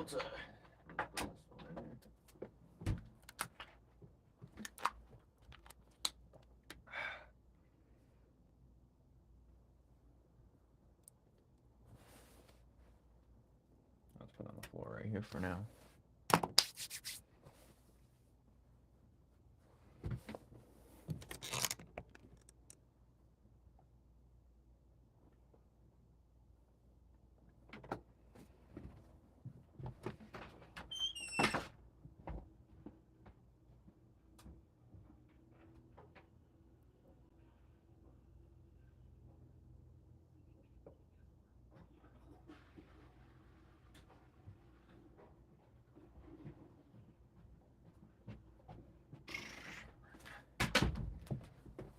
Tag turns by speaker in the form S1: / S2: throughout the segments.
S1: outside. Let's put it on the floor right here for now.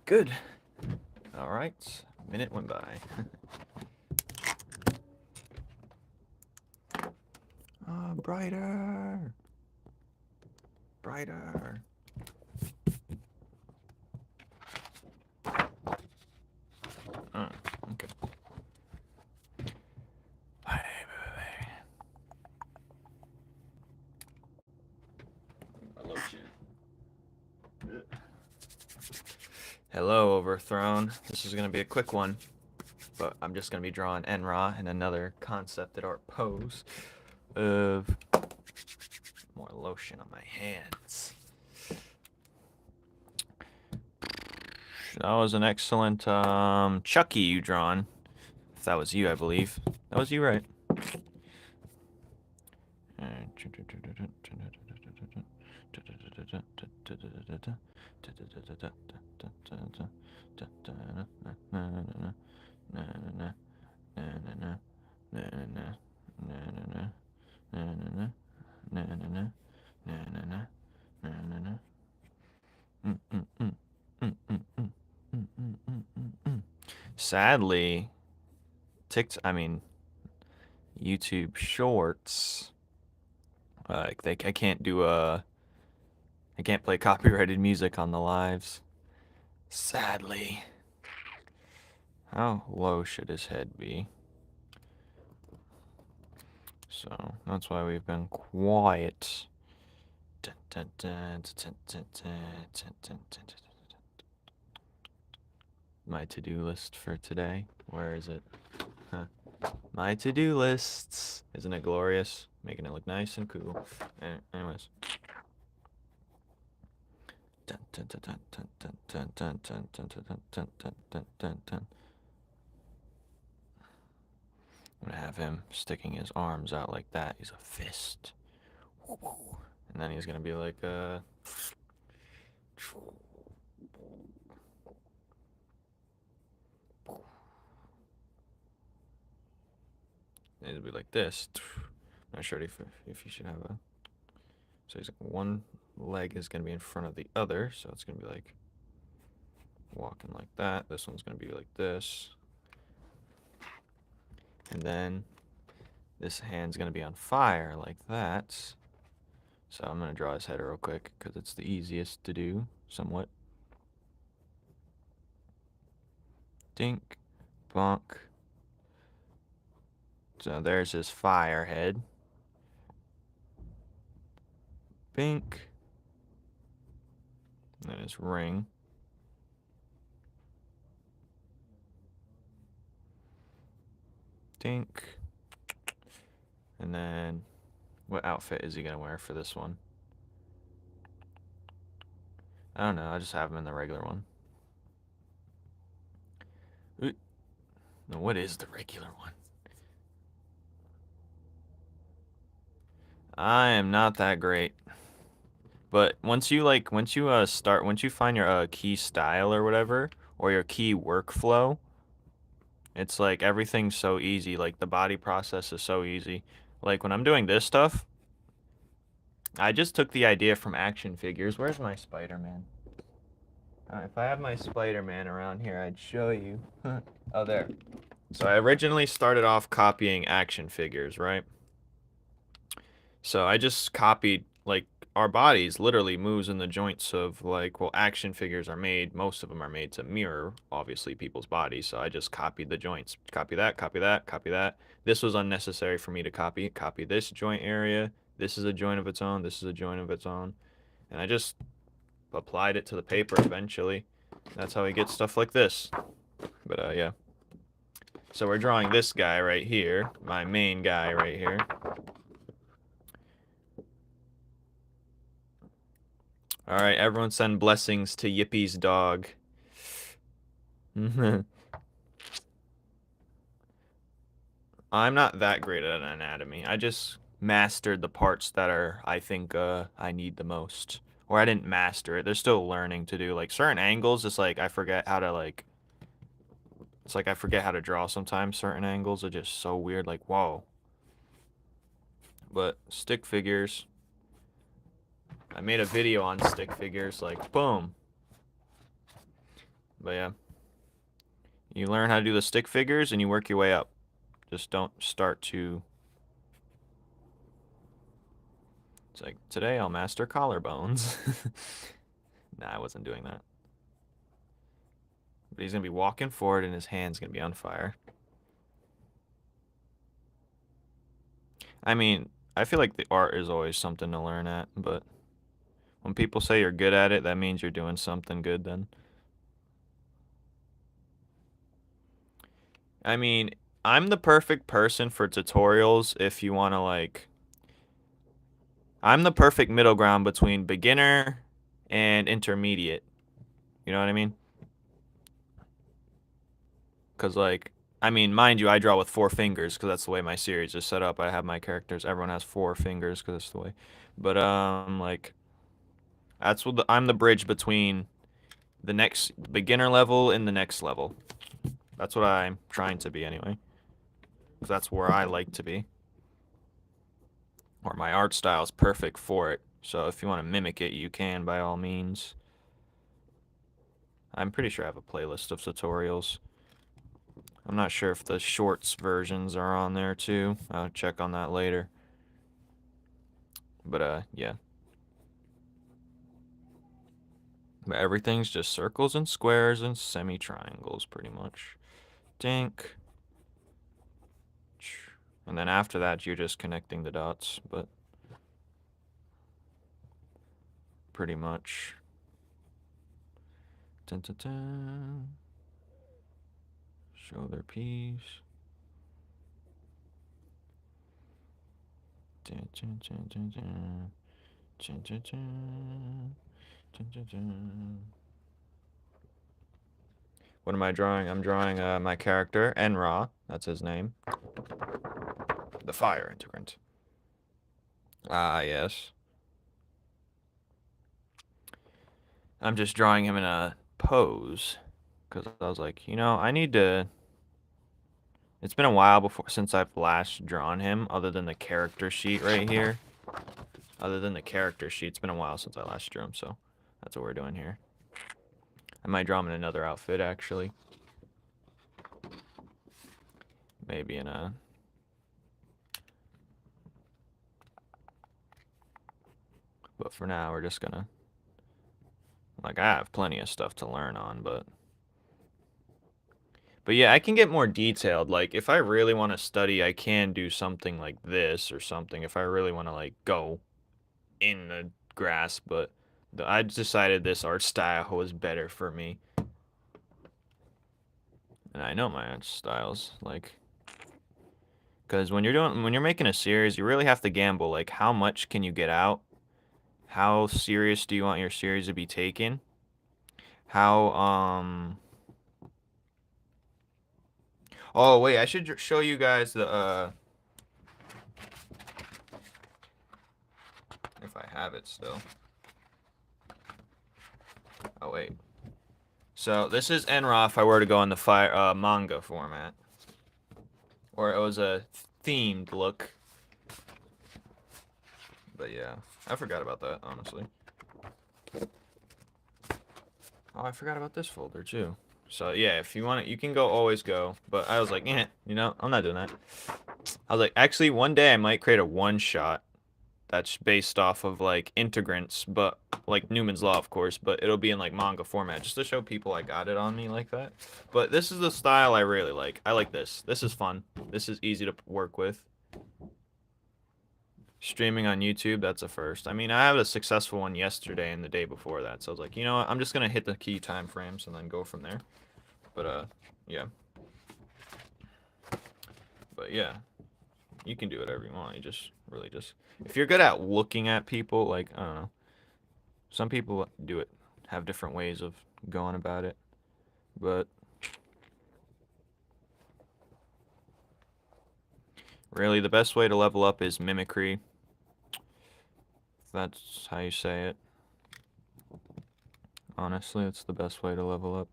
S1: Good. All right. A minute went by. Brighter. Brighter. Okay. Hello, Overthrown. This is going to be a quick one, but I'm just going to be drawing EnRa and another concept art pose of more lotion on my hands. That was an excellent Chucky you drawn. If that was you, I believe. That was you, right? Sadly, YouTube Shorts, I can't do I can't play copyrighted music on the lives. Sadly. How low should his head be? So that's why we've been quiet. My to-do list for today. Where is it? Huh. My to-do lists. Isn't it glorious? Making it look nice and cool. Anyways. I'm gonna have him sticking his arms out like that. He's a fist. And then he's gonna be like, it'll be like this. I'm not sure if you should have a. So he's like, one leg is gonna be in front of the other, so it's gonna be like walking like that. This one's gonna be like this. And then this hand's gonna be on fire like that. So I'm gonna draw his head real quick because it's the easiest to do, somewhat. Dink, bonk. So there's his fire head. Bink. And then his ring. Dink. And then, what outfit is he gonna wear for this one? I don't know, I just have him in the regular one. Ooh. Now what is the regular one? I am not that great. But once you find your key style or whatever, or your key workflow, it's like everything's so easy. Like the body process is so easy. Like when I'm doing this stuff, I just took the idea from action figures. Where's my Spider-Man? If I have my Spider-Man around here, I'd show you. Oh, there. So I originally started off copying action figures, right? So I just copied like our bodies literally moves in the joints of like, well, action figures are made, most of them are made to mirror obviously people's bodies, so I just copied the joints. Copy that, copy that, copy that. This was unnecessary for me to copy. Copy this joint area. This is a joint of its own. This is a joint of its own. And I just applied it to the paper eventually. That's how we get stuff like this. But yeah. So we're drawing this guy right here, my main guy right here. Alright, everyone send blessings to Yippy's dog. I'm not that great at anatomy. I just mastered the parts that are, I think, I need the most. Or I didn't master it. There's still learning to do. Like, certain angles, it's like, I forget how to, like... It's like I forget how to draw sometimes. Certain angles are just so weird. Like, whoa. But, stick figures... I made a video on stick figures, like, boom. But yeah. You learn how to do the stick figures and you work your way up. Just don't start to... It's like, today I'll master collarbones. Nah, I wasn't doing that. But he's going to be walking forward and his hand's going to be on fire. I mean, I feel like the art is always something to learn at, but... When people say you're good at it, that means you're doing something good then. I mean, I'm the perfect person for tutorials if you want to, like... I'm the perfect middle ground between beginner and intermediate. You know what I mean? Because, like... I mean, mind you, I draw with 4 fingers because that's the way my series is set up. I have my characters. Everyone has 4 fingers because that's the way. But, like... That's what I'm the bridge between the next beginner level and the next level. That's what I'm trying to be anyway. Because that's where I like to be. Or my art style is perfect for it. So if you want to mimic it, you can by all means. I'm pretty sure I have a playlist of tutorials. I'm not sure if the shorts versions are on there too. I'll check on that later. But yeah. But everything's just circles and squares and semi-triangles, pretty much. Dink. And then after that, you're just connecting the dots, but... Pretty much. Dun, dun, dun. Shoulder piece. Dun, dun, dun, dun, dun. Dun, dun, dun. Dun, dun, dun. What am I drawing? I'm drawing my character, EnRa. That's his name. The fire integrant. Ah, yes. I'm just drawing him in a pose. Because I was like, you know, I need to... It's been a while since I've last drawn him, other than the character sheet right here. Other than the character sheet, it's been a while since I last drew him, so that's what we're doing here. I might draw him in another outfit, actually. Maybe in a... But for now, we're just gonna... Like, I have plenty of stuff to learn on, but... But yeah, I can get more detailed. Like, if I really want to study, I can do something like this or something. If I really want to, like, go in the grass, but I decided this art style was better for me. And I know my art styles, like... Because when you're making a series, you really have to gamble. Like, how much can you get out? How serious do you want your series to be taken? How, Oh, wait, I should show you guys the, If I have it still. Oh, wait. So, this is EnRa if I were to go in the manga format. Or it was a themed look. But yeah, I forgot about that, honestly. Oh, I forgot about this folder, too. So, yeah, if you want it, you can always go. But I was like, you know, I'm not doing that. I was like, actually, one day I might create a one-shot. that's based off of like integrants, but like Newman's Law, of course, but it'll be in like manga format just to show people I got it on me like that. But this is the style I really like. I like this. This is fun. This is easy to work with. Streaming on YouTube, that's a first. I mean, I had a successful one yesterday and the day before that, so I was like, you know what, I'm just gonna hit the key time frames and then go from there. But yeah. But yeah, you can do whatever you want. You just really just if you're good at looking at people, like I don't know, some people do it, have different ways of going about it, but really the best way to level up is mimicry. If that's how you say it. Honestly, it's the best way to level up.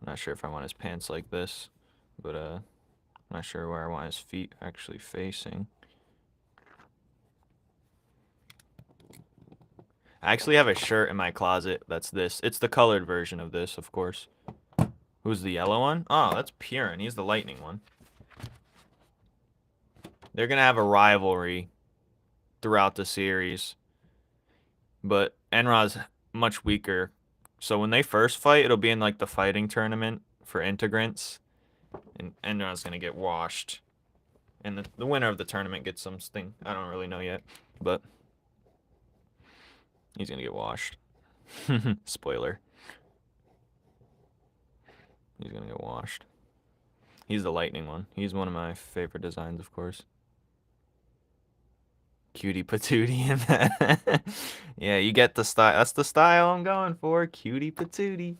S1: I'm not sure if I want his pants like this, but I'm not sure where I want his feet actually facing. I actually have a shirt in my closet that's this. It's the colored version of this, of course. Who's the yellow one? Oh, that's Piran. He's the lightning one. They're going to have a rivalry throughout the series. But EnRa's much weaker. So when they first fight, it'll be in like the fighting tournament for integrants. And EnRa's going to get washed. And the winner of the tournament gets something. I don't really know yet. But he's going to get washed. Spoiler. He's going to get washed. He's the lightning one. He's one of my favorite designs, of course. Cutie patootie in that. Yeah, you get the style. That's the style I'm going for. Cutie patootie.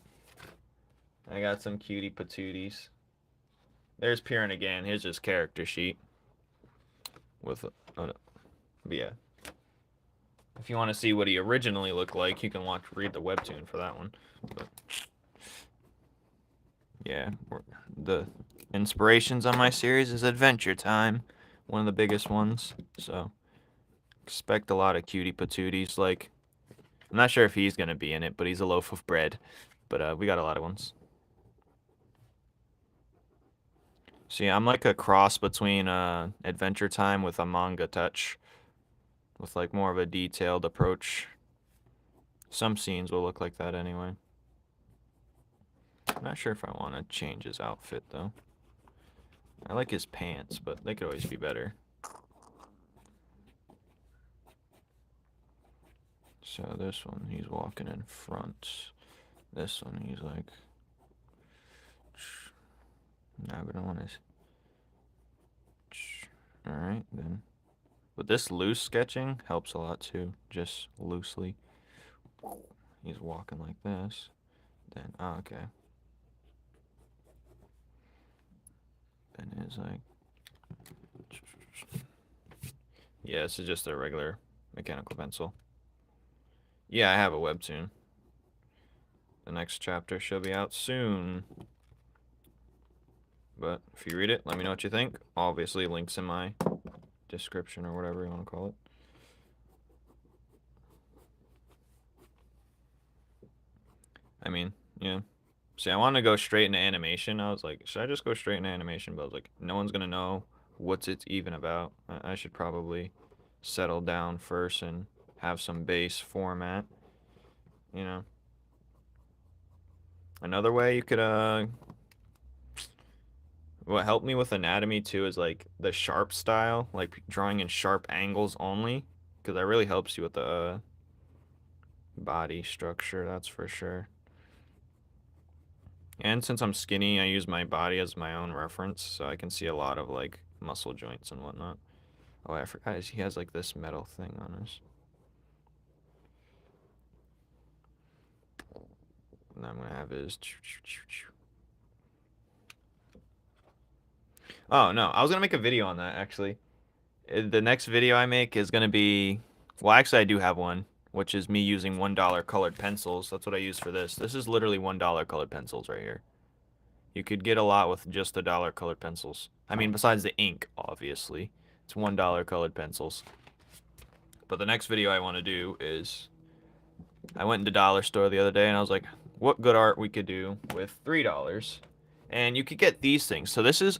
S1: I got some cutie patooties. There's Piran again. Here's his character sheet. With, oh no. But yeah. If you want to see what he originally looked like, you can read the webtoon for that one. But yeah, the inspirations on my series is Adventure Time, one of the biggest ones. So expect a lot of cutie patooties. Like, I'm not sure if he's gonna be in it, but he's a loaf of bread. But we got a lot of ones. See, I'm like a cross between Adventure Time with a manga touch, with like more of a detailed approach. Some scenes will look like that anyway. I'm not sure if I want to change his outfit though. I like his pants, but they could always be better. So this one, he's walking in front. This one, he's like... No, but I want his... Alright, then. But this loose sketching helps a lot too, just loosely. He's walking like this. Then, oh, okay. Then it's like... Yeah, this is just a regular mechanical pencil. Yeah, I have a webtoon. The next chapter should be out soon. But if you read it, let me know what you think. Obviously, links in my description or whatever you want to call it. I mean, yeah. See, I wanted to go straight into animation. I was like, should I just go straight into animation? But I was like, no one's going to know what's it's even about. I should probably settle down first and have some base format. You know. Another way you could, what helped me with anatomy too is like the sharp style, like drawing in sharp angles only. Because that really helps you with the body structure, that's for sure. And since I'm skinny, I use my body as my own reference, so I can see a lot of like muscle joints and whatnot. Oh, I forgot he has like this metal thing on his. And I'm gonna have his. Oh no, I was gonna make a video on that actually. The next video I make is gonna be, well, actually I do have one, which is me using $1 colored pencils. That's what I use for this. This is literally $1 colored pencils right here. You could get a lot with just $1 colored pencils. I mean, besides the ink, obviously. It's $1 colored pencils. But the next video I want to do is... I went into Dollar Store the other day and I was like, what good art we could do with $3? And you could get these things. So this is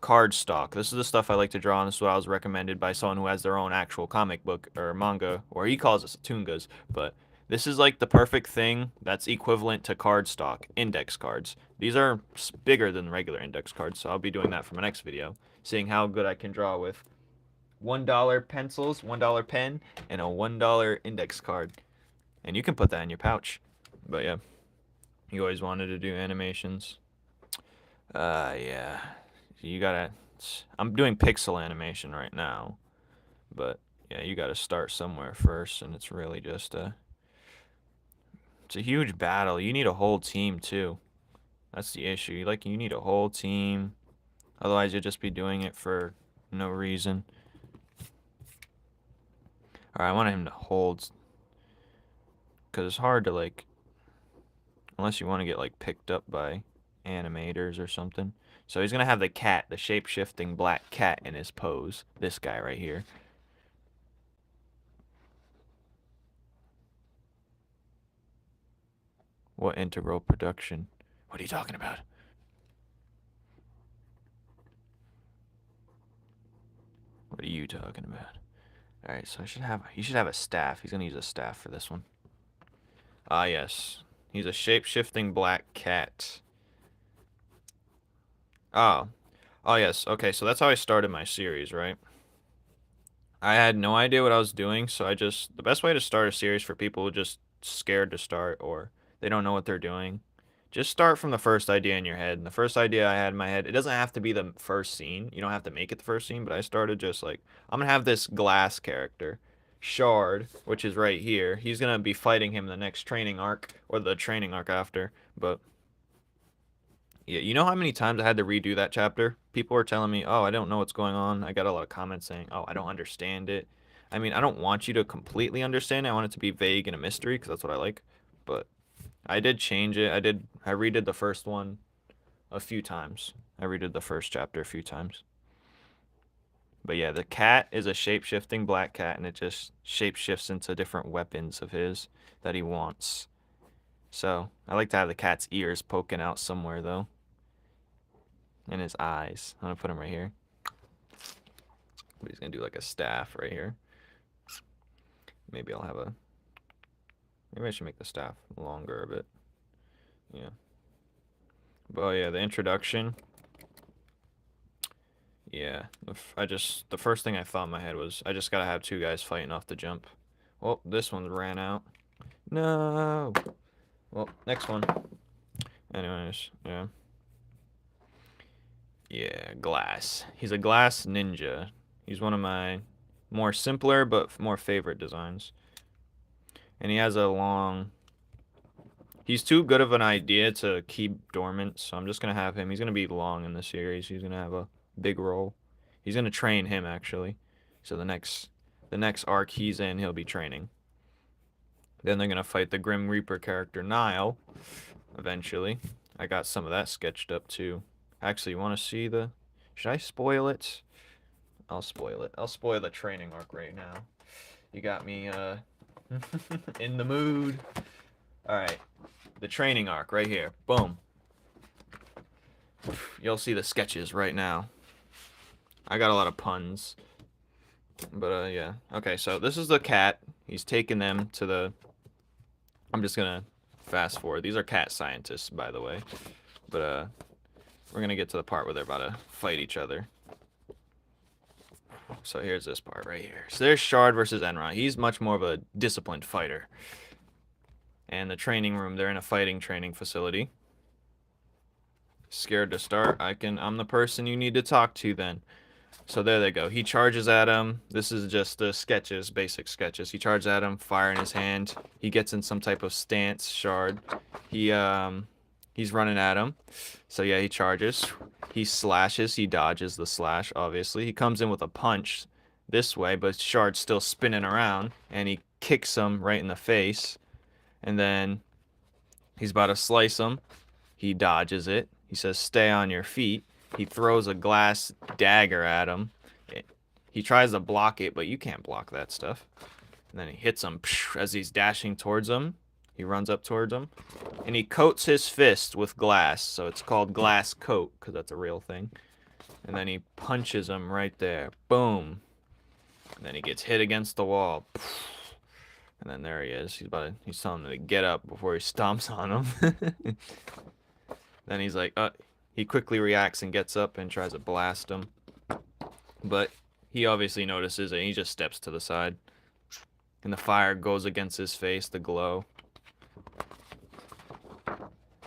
S1: card stock. This is the stuff I like to draw, and this is what I was recommended by someone who has their own actual comic book or manga, or he calls it tungas. But this is like the perfect thing that's equivalent to card stock, index cards. These are bigger than regular index cards, so I'll be doing that for my next video, seeing how good I can draw with $1 pencils, $1 pen, and a $1 index card. And you can put that in your pouch. But yeah, you always wanted to do animations. Yeah. You gotta. I'm doing pixel animation right now, but yeah, you gotta start somewhere first, and it's really just a. It's a huge battle. You need a whole team too. That's the issue. You need a whole team. Otherwise, you'll just be doing it for no reason. Alright, I want him to hold, because it's hard to unless you want to get picked up by animators or something. So he's gonna have the cat, the shape-shifting black cat in his pose. This guy right here. What integral production? What are you talking about? What are you talking about? Alright, so he should have a staff. He's gonna use a staff for this one. Ah, yes. He's a shape-shifting black cat. Oh. Oh, yes. Okay, so that's how I started my series, right? I had no idea what I was doing, so the best way to start a series for people who are just scared to start or they don't know what they're doing, just start from the first idea in your head. And the first idea I had in my head, it doesn't have to be the first scene. You don't have to make it the first scene, but I started just I'm gonna have this glass character, Shard, which is right here. He's gonna be fighting him in the next training arc, or the training arc after, but yeah, you know how many times I had to redo that chapter? People were telling me, "Oh, I don't know what's going on." I got a lot of comments saying, "Oh, I don't understand it." I mean, I don't want you to completely understand it. I want it to be vague and a mystery because that's what I like. But I did change it. I redid the first one a few times. I redid the first chapter a few times. But yeah, the cat is a shape-shifting black cat, and it just shape-shifts into different weapons of his that he wants. So I like to have the cat's ears poking out somewhere, though. And his eyes. I'm gonna put him right here. But he's gonna do a staff right here. Maybe I'll have a. Maybe I should make the staff longer a bit. Yeah. But oh yeah, the introduction. Yeah. The first thing I thought in my head was I just gotta have two guys fighting off the jump. Well, this one ran out. No. Well, next one. Anyways, yeah. Yeah, glass. He's a glass ninja. He's one of my more simpler but more favorite designs. And he has a long... He's too good of an idea to keep dormant, so I'm just going to have him. He's going to be long in the series. He's going to have a big role. He's going to train him, actually. So the next arc he's in, he'll be training. Then they're going to fight the Grim Reaper character, Nile, eventually. I got some of that sketched up, too. Actually, you want to see the... Should I spoil it? I'll spoil it. I'll spoil the training arc right now. You got me, in the mood. Alright. The training arc right here. Boom. You'll see the sketches right now. I got a lot of puns. But, yeah. Okay, so this is the cat. He's taking them to the... I'm just gonna fast forward. These are cat scientists, by the way. But, we're gonna get to the part where they're about to fight each other. So here's this part right here. So there's Shard versus EnRa. He's much more of a disciplined fighter. And the training room, they're in a fighting training facility. Scared to start? I'm the person you need to talk to then. So there they go. He charges at him. This is just the sketches, basic sketches. He charges at him, fire in his hand. He gets in some type of stance, Shard. He's running at him. So yeah, he charges. He slashes. He dodges the slash, obviously. He comes in with a punch this way, but Shard's still spinning around. And he kicks him right in the face. And then he's about to slice him. He dodges it. He says, "Stay on your feet." He throws a glass dagger at him. He tries to block it, but you can't block that stuff. And then he hits him as he's dashing towards him. He runs up towards him, and he coats his fist with glass, so it's called glass coat, because that's a real thing. And then he punches him right there. Boom. And then he gets hit against the wall. And then there he is. He's telling him to get up before he stomps on him. Then he's like, he quickly reacts and gets up and tries to blast him. But he obviously notices it, and he just steps to the side. And the fire goes against his face, the glow.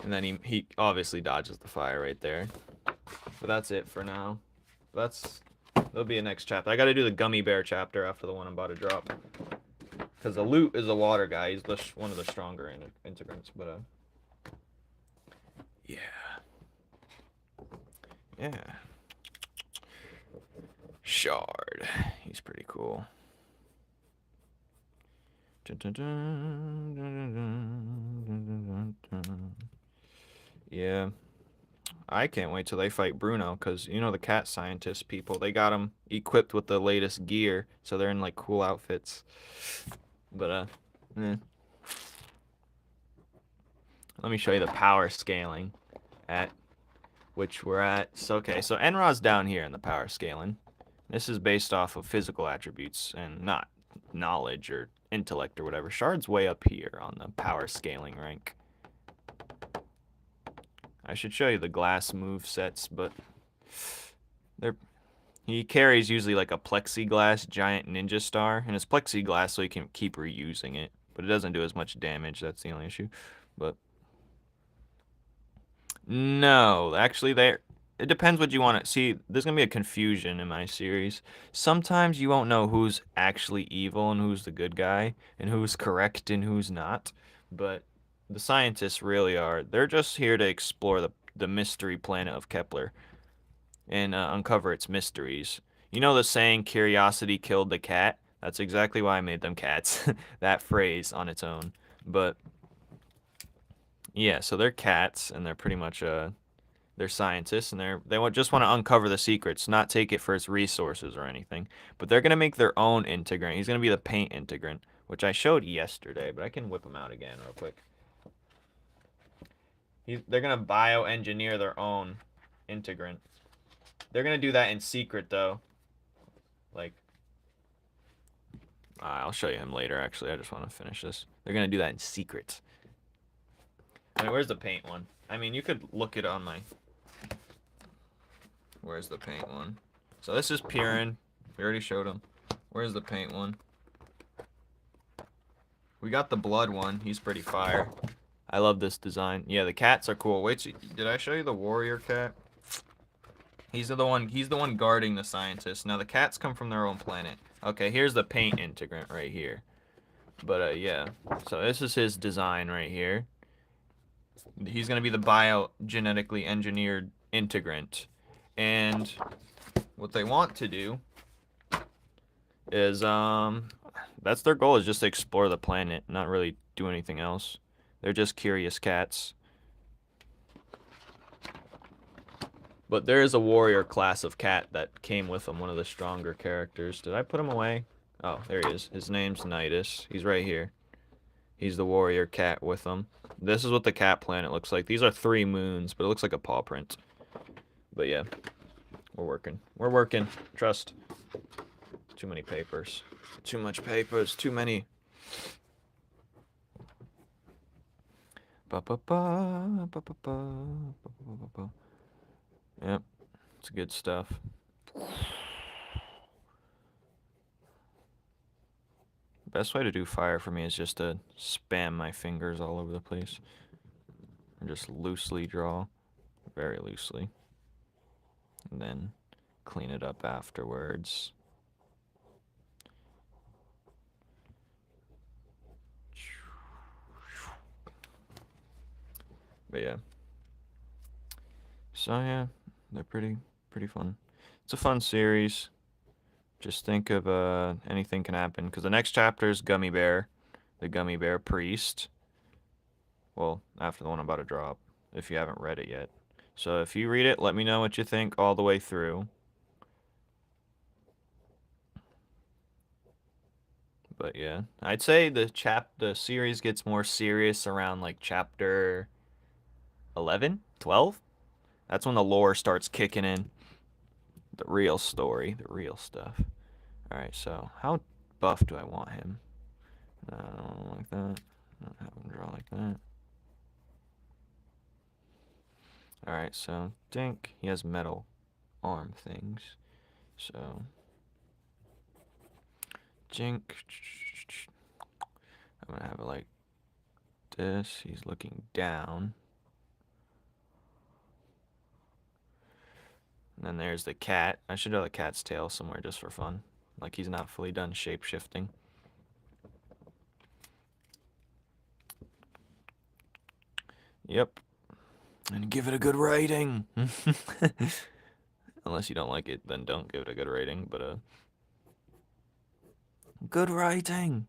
S1: And then he obviously dodges the fire right there. But that's it for now. There'll be a next chapter. I gotta do the gummy bear chapter after the one I'm about to drop. Because the loot is a water guy. He's one of the stronger integrants. But, yeah. Yeah. Shard. He's pretty cool. Yeah. I can't wait till they fight Bruno, because, you know, the cat scientist people, they got him equipped with the latest gear, so they're in, like, cool outfits. But, let me show you the power scaling at which we're at. So, okay, so EnRa's down here in the power scaling. This is based off of physical attributes and not knowledge or intellect or whatever. Shard's way up here on the power scaling rank. I should show you the glass move sets, but he carries usually like a plexiglass giant ninja star, and it's plexiglass so he can keep reusing it, but it doesn't do as much damage. That's the only issue. But no, actually, it depends what you want to see. There's gonna be a confusion in my series. Sometimes you won't know who's actually evil and who's the good guy, and who's correct and who's not. But the scientists really are. They're just here to explore the mystery planet of Kepler and uncover its mysteries. You know the saying, curiosity killed the cat? That's exactly why I made them cats. That phrase on its own. But yeah, so they're cats, and they're pretty much they're scientists, and just want to uncover the secrets, not take it for its resources or anything. But they're gonna make their own integrant. He's gonna be the paint integrant, which I showed yesterday, but I can whip him out again real quick. They're gonna bioengineer their own integrant. They're gonna do that in secret though. Like, I'll show you him later. Actually, I just want to finish this. They're gonna do that in secret. I mean, where's the paint one? I mean, you could look it on my. Where's the paint one? So this is Piran. We already showed him. Where's the paint one? We got the blood one. He's pretty fire. I love this design. Yeah, the cats are cool. Wait, did I show you the warrior cat? He's the one guarding the scientists. Now the cats come from their own planet. Okay, here's the paint integrant right here. But yeah. So this is his design right here. He's gonna be the biogenetically engineered integrant. And what they want to do is that's their goal, is just to explore the planet, not really do anything else. They're just curious cats. But there is a warrior class of cat that came with him, one of the stronger characters. Did I put him away? Oh, there he is. His name's Nidus. He's right here. He's the warrior cat with him. This is what the cat planet looks like. These are 3 moons, but it looks like a paw print. But yeah, we're working. We're working. Trust. Too many papers. Too much papers. Too many. Ba ba ba ba ba ba ba ba ba. Yep, it's good stuff. Best way to do fire for me is just to spam my fingers all over the place. And just loosely draw. Very loosely. And then clean it up afterwards. But yeah. So yeah, they're pretty fun. It's a fun series. Just think of anything can happen, because the next chapter is Gummy Bear, the Gummy Bear Priest. Well, after the one I'm about to drop, if you haven't read it yet. So if you read it, let me know what you think all the way through. But yeah, I'd say the series gets more serious around like chapter 11, 12. That's when the lore starts kicking in. The real story, the real stuff. All right, so how buff do I want him? No, I don't like that. I don't have him draw like that. All right, so Dink, he has metal arm things. So Jink, I'm gonna have it like this. He's looking down. And then there's the cat. I should have the cat's tail somewhere just for fun. Like he's not fully done shape shifting. Yep. And give it a good rating. Unless you don't like it, then don't give it a good rating. But good rating.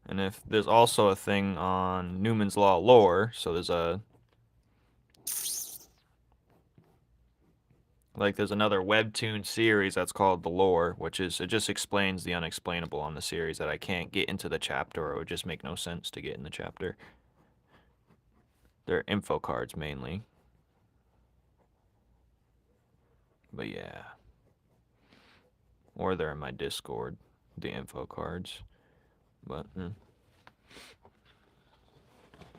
S1: And if there's also a thing on Numen's Law lore, so there's there's another Webtoon series that's called The Lore, which is it just explains the unexplainable on the series that I can't get into the chapter, or it would just make no sense to get in the chapter. They're info cards mainly. But yeah. Or they're in my Discord, the info cards. But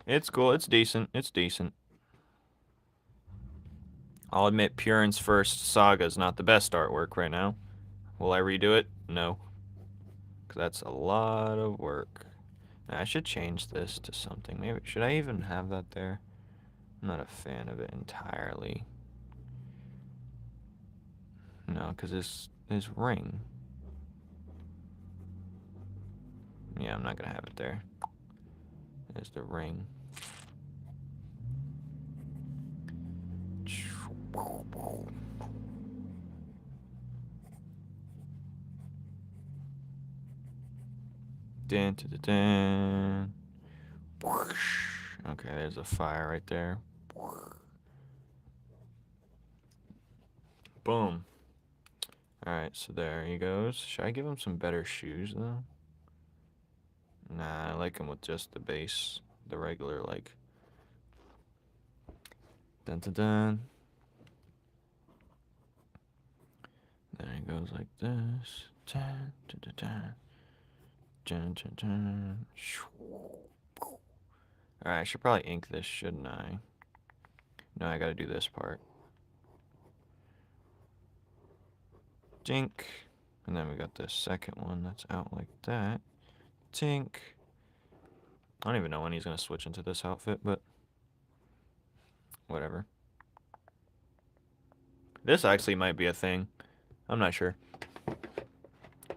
S1: it's cool, it's decent, it's decent. I'll admit Purin's first saga is not the best artwork right now. Will I redo it? No. Because that's a lot of work. I should change this to something. Maybe should I even have that there? I'm not a fan of it entirely. No, because this ring. Yeah, I'm not gonna have it there. There's the ring. Dun, dun, dun, dun. Okay, there's a fire right there. Boom. Alright, so there he goes. Should I give him some better shoes, though? Nah, I like him with just the base. The regular, like... Dun dun dun. Then it goes like this. Dun dun dun dun. Dun dun dun. Alright, I should probably ink this, shouldn't I? No, I gotta do this part. Dink. And then we got the second one that's out like that. Tink. I don't even know when he's gonna switch into this outfit, but whatever. This actually might be a thing. I'm not sure.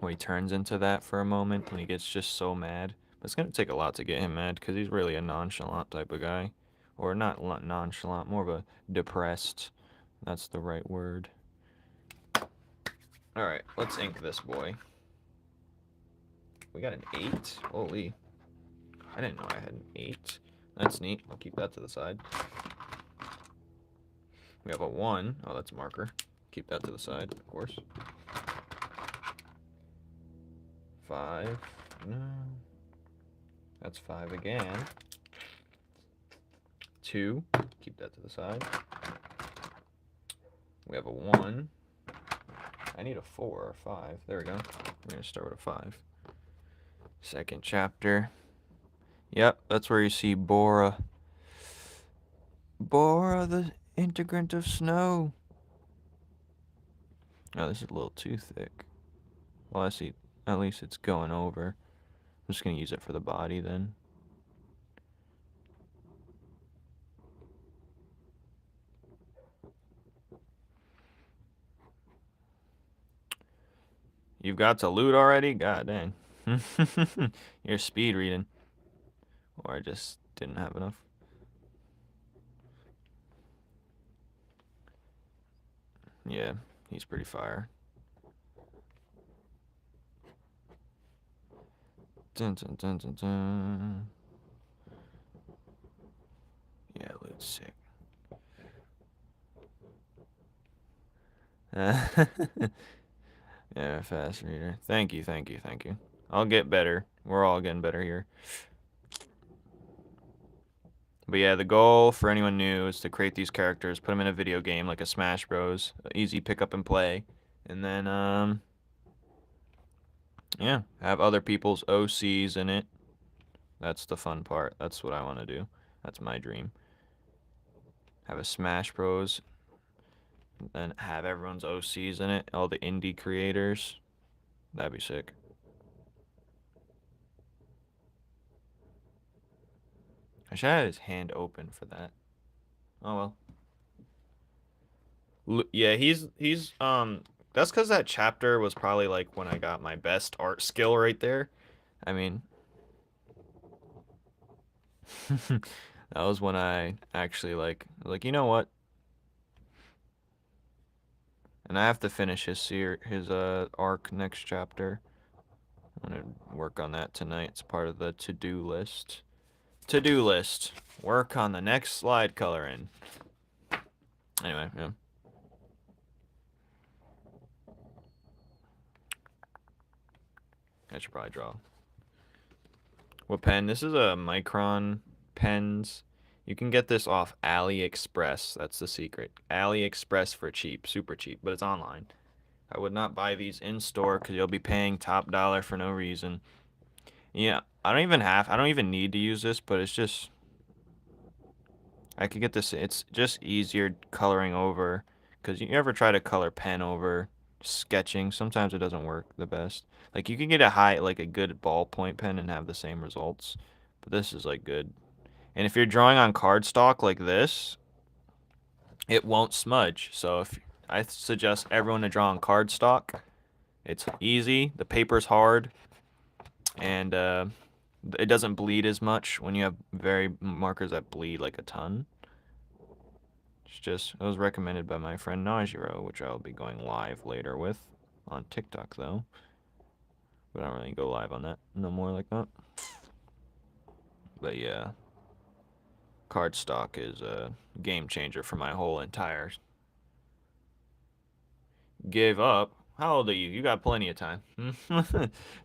S1: When he turns into that for a moment, when he gets just so mad. But it's gonna take a lot to get him mad, because he's really a nonchalant type of guy. Or not nonchalant, more of a depressed. That's the right word. Alright, let's ink this boy. We got an 8? Holy. I didn't know I had an 8. That's neat. I'll keep that to the side. We have a 1. Oh, that's a marker. Keep that to the side, of course. 5. No. That's 5 again. 2. Keep that to the side. We have a 1. I need a 4 or 5. There we go. We're going to start with a 5. Second chapter. Yep, that's where you see Bora. Bora, the integrant of snow. Oh, this is a little too thick. Well, I see. At least it's going over. I'm just going to use it for the body then. You've got to loot already? God dang. You're speed reading. Or I just didn't have enough. Yeah, he's pretty fire. Dun dun dun dun dun. Yeah, loot's sick. Yeah, fast reader. Thank you, thank you, thank you. I'll get better. We're all getting better here. But yeah, the goal for anyone new is to create these characters, put them in a video game like a Smash Bros. Easy pick up and play. And then, yeah, have other people's OCs in it. That's the fun part. That's what I want to do. That's my dream. Have a Smash Bros. And have everyone's OCs in it. All the indie creators. That'd be sick. I should have had his hand open for that. Oh well. Yeah, that's because that chapter was probably like when I got my best art skill right there. I mean, that was when I actually like, you know what? And I have to finish his arc next chapter. I'm gonna work on that tonight. It's part of the to-do list. To-do list. Work on the next slide coloring. Anyway, yeah. I should probably draw. What pen? This is a Micron pens. You can get this off AliExpress. That's the secret. AliExpress for cheap, super cheap, but it's online. I would not buy these in store because you'll be paying top dollar for no reason. Yeah, I don't even need to use this, but it's just, I could get this, it's just easier coloring over, because you ever try to color pen over sketching, sometimes it doesn't work the best. Like you can get like a good ballpoint pen and have the same results, but this is like good. And if you're drawing on cardstock like this, it won't smudge. So if I suggest everyone to draw on cardstock, it's easy, the paper's hard, and it doesn't bleed as much when you have very markers that bleed like a ton. It was recommended by my friend Najiro, which I'll be going live later with on TikTok though. But I don't really go live on that no more like that. But yeah, cardstock is a game changer for my whole entire give up. How old are you? You got plenty of time.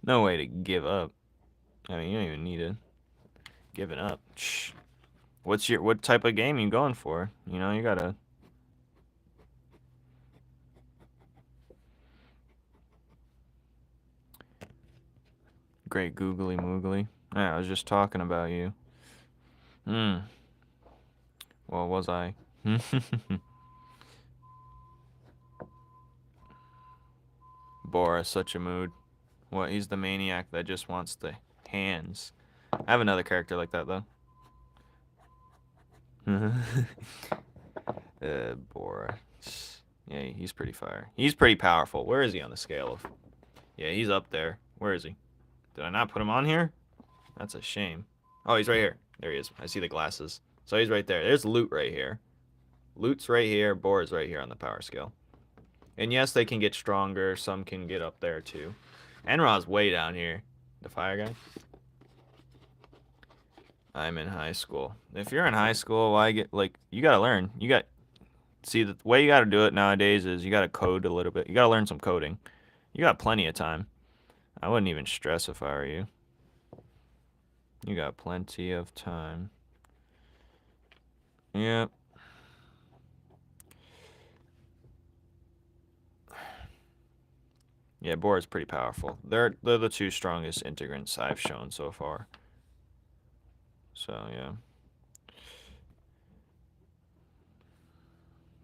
S1: No way to give up. I mean, you don't even need to give it up. Shh. What type of game you going for? You know, you gotta. Great googly moogly. Yeah, I was just talking about you. Hmm. Well, was I? Bora's such a mood. What? He's the maniac that just wants the hands. I have another character like that though. Bora. Yeah, he's pretty fire. He's pretty powerful. Where is he on the scale of? Yeah, he's up there. Where is he? Did I not put him on here? That's a shame. Oh, he's right here. There he is. I see the glasses. So he's right there. There's Loot right here. Loot's right here. Bora's right here on the power scale. And yes, they can get stronger. Some can get up there too. EnRa's way down here. The fire guy. I'm in high school. If you're in high school, why get like you gotta learn. See the way you gotta do it nowadays is you gotta code a little bit. You gotta learn some coding. You got plenty of time. I wouldn't even stress if I were you. You got plenty of time. Yep. Yeah, Bora's pretty powerful. They're the two strongest integrants I've shown so far. So yeah.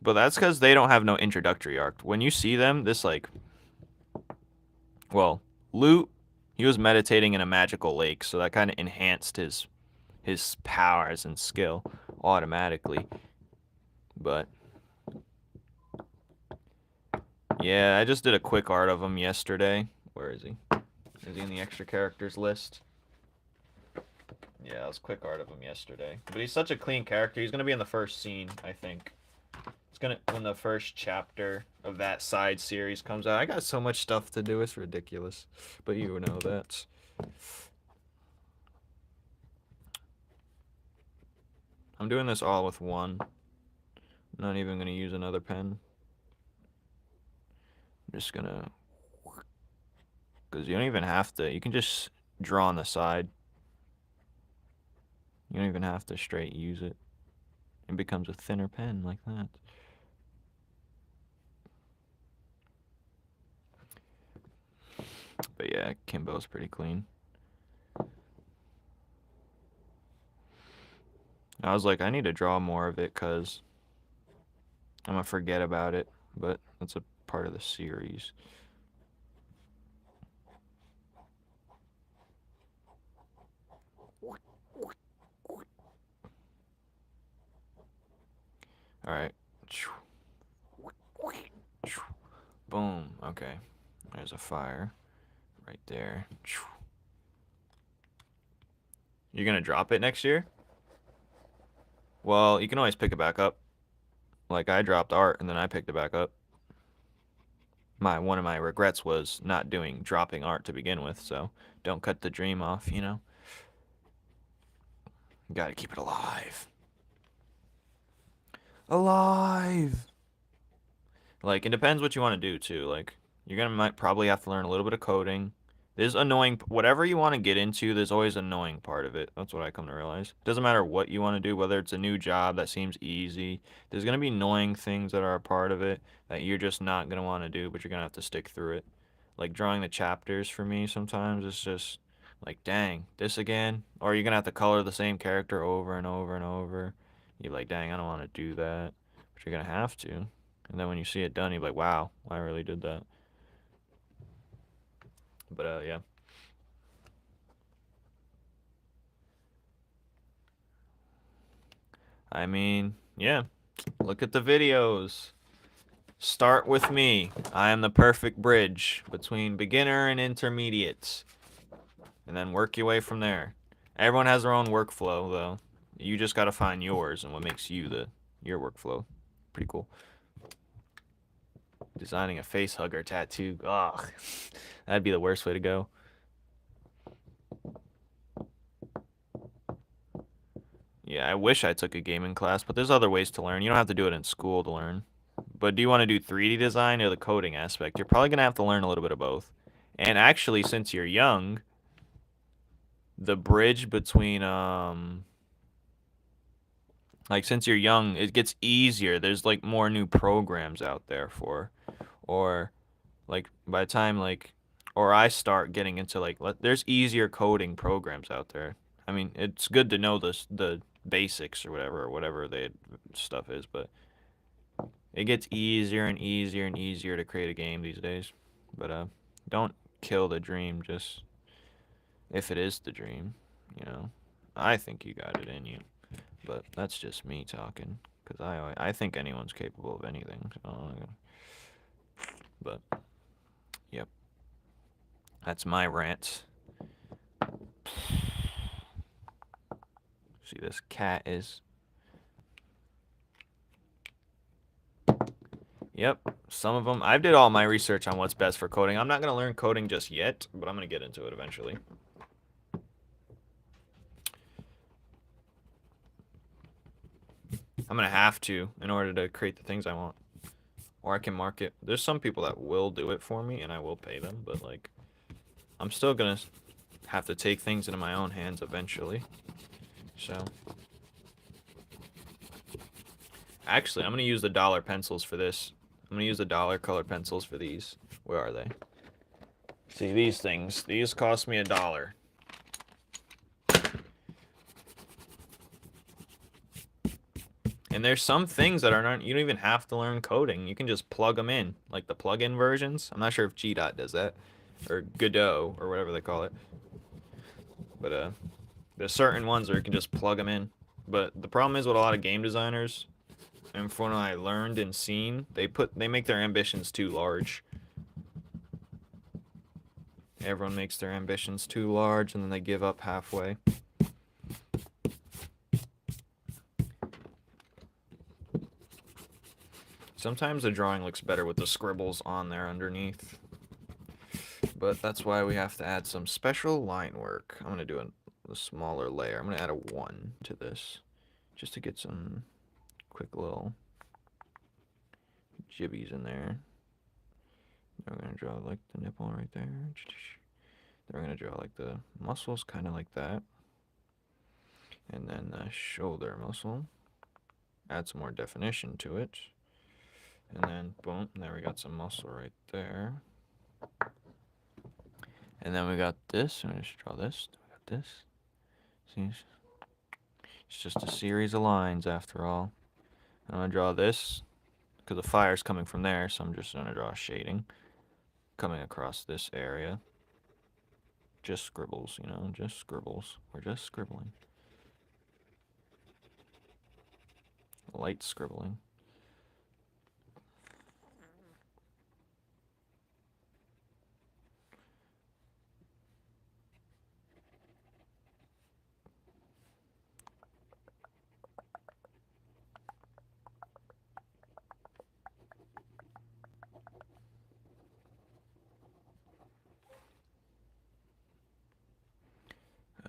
S1: But that's because they don't have no introductory arc. When you see them, well, Loot, he was meditating in a magical lake, so that kind of enhanced his powers and skill automatically. But yeah, I just did a quick art of him yesterday. Where is he? Is he in the extra characters list? Yeah, it was quick art of him yesterday. But he's such a clean character. He's gonna be in the first scene, I think. It's gonna when the first chapter of that side series comes out. I got so much stuff to do. It's ridiculous. But you know that. I'm doing this all with one. I'm not even gonna use another pen. I'm just gonna Because you don't even have to. You can just draw on the side. You don't even have to straight use it. It becomes a thinner pen like that. But yeah, Kimbo's pretty clean. I was like, I need to draw more of it because I'm going to forget about it. But that's a part of the series. Alright. Boom. Okay. There's a fire right there. You're going to drop it next year? Well, you can always pick it back up. Like, I dropped art and then I picked it back up. One of my regrets was not dropping art to begin with, so don't cut the dream off, you know? Gotta keep it alive. Alive! Like, it depends what you want to do, too. Like, might probably have to learn a little bit of coding. There's annoying, whatever you want to get into, there's always an annoying part of it. That's what I come to realize. Doesn't matter what you want to do, whether it's a new job that seems easy. There's going to be annoying things that are a part of it that you're just not going to want to do, but you're going to have to stick through it. Like drawing the chapters for me sometimes it's just like, dang, this again? Or you're going to have to color the same character over and over and over. You're like, dang, I don't want to do that. But you're going to have to. And then when you see it done, you're like, wow, I really did that. But, yeah. I mean, yeah. Look at the videos. Start with me. I am the perfect bridge between beginner and intermediate. And then work your way from there. Everyone has their own workflow, though. You just gotta find yours and what makes you your workflow. Pretty cool. Designing a face hugger tattoo. Ugh. That'd be the worst way to go. Yeah, I wish I took a gaming class, but there's other ways to learn. You don't have to do it in school to learn. But do you want to do 3D design or the coding aspect? You're probably going to have to learn a little bit of both. And actually, since you're young, the bridge between, like, since you're young, it gets easier. There's, like, more new programs out there or, like, by the time, like, or I start getting into, like, there's easier coding programs out there. I mean, it's good to know the basics or whatever the stuff is, but it gets easier and easier and easier to create a game these days. But don't kill the dream just if it is the dream, you know. I think you got it in you, but that's just me talking because I think anyone's capable of anything. So, but yep, that's my rant. See, this cat is. Yep, some of them. I did all my research on what's best for coding. I'm not going to learn coding just yet, but I'm going to get into it eventually. I'm going to have to in order to create the things I want. Or I can market. There's some people that will do it for me, and I will pay them, but, like, I'm still going to have to take things into my own hands eventually. So, actually, I'm going to use the dollar pencils for this. I'm going to use the dollar colored pencils for these. Where are they? See, these things. These cost me $1. And there's some things that aren't, you don't even have to learn coding. You can just plug them in, like the plug-in versions. I'm not sure if G.Dot does that, or Godot, or whatever they call it. But there's certain ones where you can just plug them in. But the problem is with a lot of game designers, and from what I learned and seen, they make their ambitions too large. Everyone makes their ambitions too large, and then they give up halfway. Sometimes the drawing looks better with the scribbles on there underneath. But that's why we have to add some special line work. I'm going to do a smaller layer. I'm going to add a 1 to this. Just to get some quick little jibbies in there. I'm going to draw like the nipple right there. Then we're going to draw like the muscles kind of like that. And then the shoulder muscle. Add some more definition to it. And then, boom, there we got some muscle right there. And then we got this. I'm going to draw this. We got this. See? It's just a series of lines after all. I'm going to draw this because the fire's coming from there, so I'm just going to draw shading coming across this area. Just scribbles, you know, just scribbles. We're just scribbling. Light scribbling.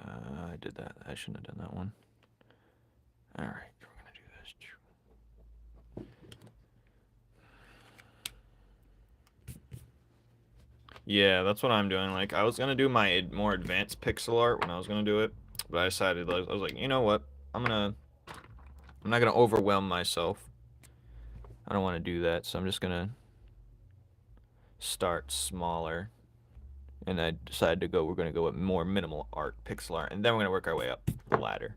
S1: I did that. I shouldn't have done that one. Alright, we're going to do this. Yeah, that's what I'm doing. Like, I was going to do my more advanced pixel art when I was going to do it. But I decided, I was like, you know what? I'm not going to overwhelm myself. I don't want to do that, so I'm just going to start smaller. And I decided to go, we're going to go with more minimal art, pixel art, and then we're going to work our way up the ladder.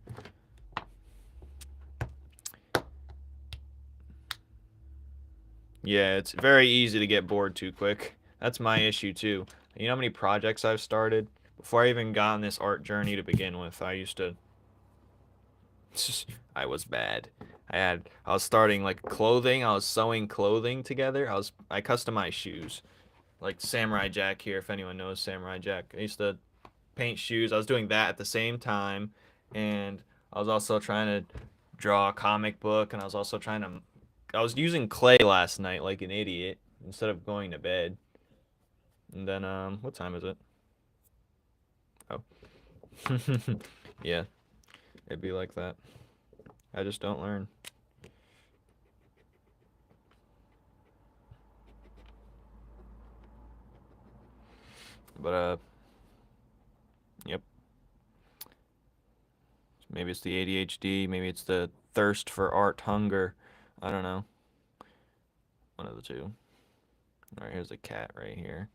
S1: Yeah, it's very easy to get bored too quick. That's my issue too. You know how many projects I've started? Before I even got on this art journey to begin with, I used to... I was bad. I was starting like clothing, I was sewing clothing together. I customized shoes. Like Samurai Jack here, if anyone knows Samurai Jack. I used to paint shoes. I was doing that at the same time, and I was also trying to draw a comic book, and I was also trying to... I was using clay last night like an idiot instead of going to bed. And then, what time is it? Oh. Yeah, it'd be like that. I just don't learn. But, yep. Maybe it's the ADHD, maybe it's the thirst for art hunger. I don't know. One of the two. Alright, here's a cat right here.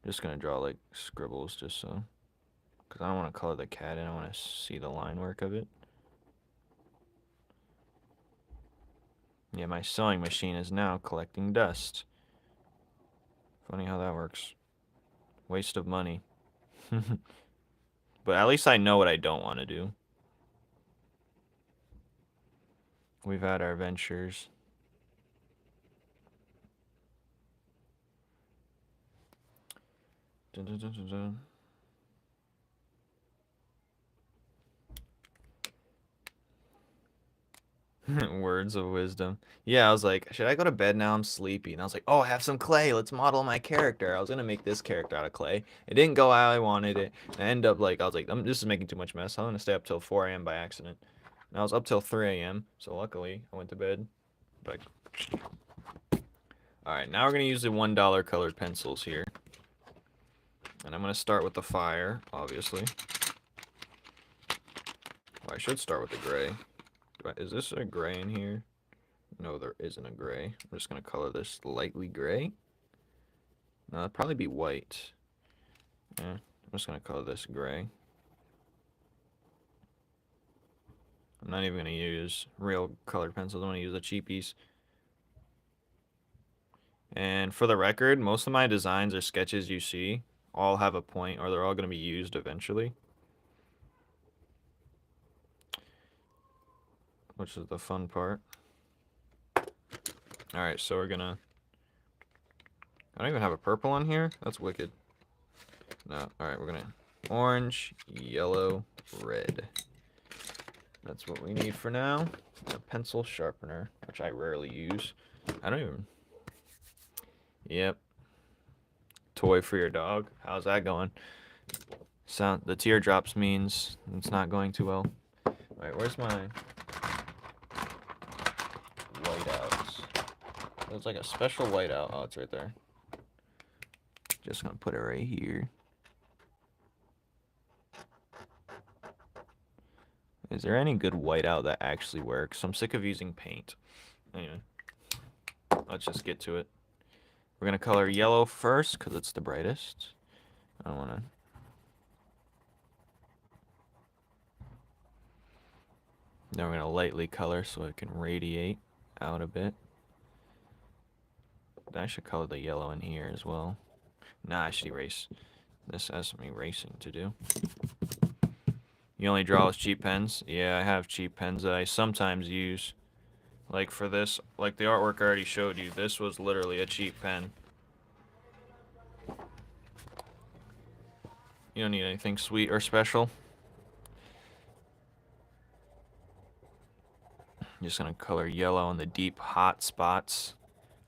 S1: I'm just gonna draw like scribbles just so. Because I don't want to color the cat in, I want to see the line work of it. Yeah, my sewing machine is now collecting dust. Funny how that works. Waste of money. But at least I know what I don't want to do. We've had our ventures. Dun, dun, dun, dun, dun. Words of wisdom. Yeah, I was like, should I go to bed now? I'm sleepy. And I was like, oh, I have some clay. Let's model my character. I was gonna make this character out of clay. It didn't go how I wanted it. And I ended up like, I was like, this is making too much mess. I'm gonna stay up till 4 a.m. by accident. And I was up till 3 a.m. So luckily, I went to bed. But all right, now we're gonna use the $1 colored pencils here. And I'm gonna start with the fire, obviously. Well, I should start with the gray. Is this a gray in here? No, there isn't a gray. I'm just going to color this lightly gray. No, it'd probably be white. Yeah, I'm just going to color this gray. I'm not even going to use real colored pencils. I'm going to use the cheapies. And for the record, most of my designs or sketches you see all have a point, or they're all going to be used eventually. Which is the fun part. Alright, so we're gonna... I don't even have a purple on here? That's wicked. No, alright, we're gonna... Orange, yellow, red. That's what we need for now. A pencil sharpener, which I rarely use. I don't even... Yep. Toy for your dog. How's that going? The teardrops means it's not going too well. Alright, where's my... whiteouts? There's like a special whiteout. Oh, it's right there. Just gonna put it right here. Is there any good whiteout that actually works? I'm sick of using paint. Anyway, let's just get to it. We're going to color yellow first because it's the brightest. I don't want to... Then we're going to lightly color so it can radiate out a bit. I should color the yellow in here as well. Nah, I should erase. This has some erasing to do. You only draw with cheap pens? Yeah, I have cheap pens that I sometimes use. Like for this, like the artwork I already showed you, this was literally a cheap pen. You don't need anything sweet or special. I'm just gonna color yellow in the deep hot spots,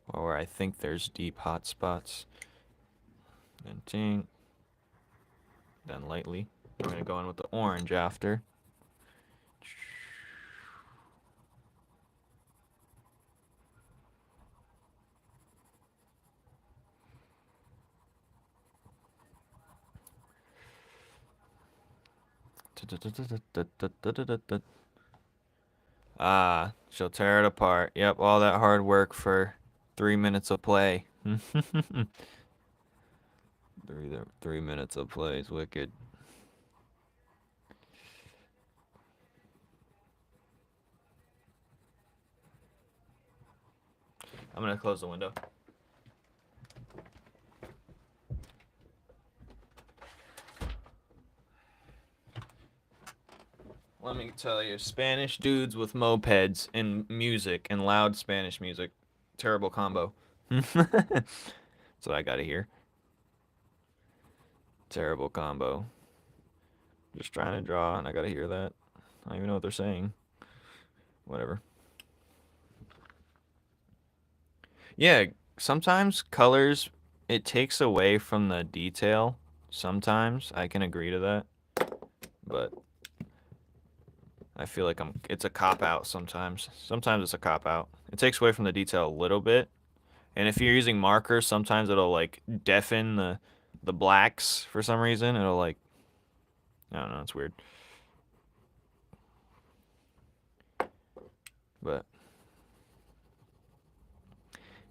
S1: or where I think there's deep hot spots. Then ting. Then lightly. I'm gonna go in with the orange after. Ah, she'll tear it apart. Yep, all that hard work for 3 minutes of play. 3 minutes of play is wicked. I'm gonna close the window. Let me tell you, Spanish dudes with mopeds and music and loud Spanish music. Terrible combo. That's what I gotta hear. Terrible combo. Just trying to draw and I gotta hear that. I don't even know what they're saying. Whatever. Yeah, sometimes colors, it takes away from the detail. Sometimes I can agree to that. But I feel like it's a cop-out sometimes. Sometimes it's a cop-out. It takes away from the detail a little bit. And if you're using markers, sometimes it'll like deafen the blacks for some reason. It'll like, I don't know, it's weird. But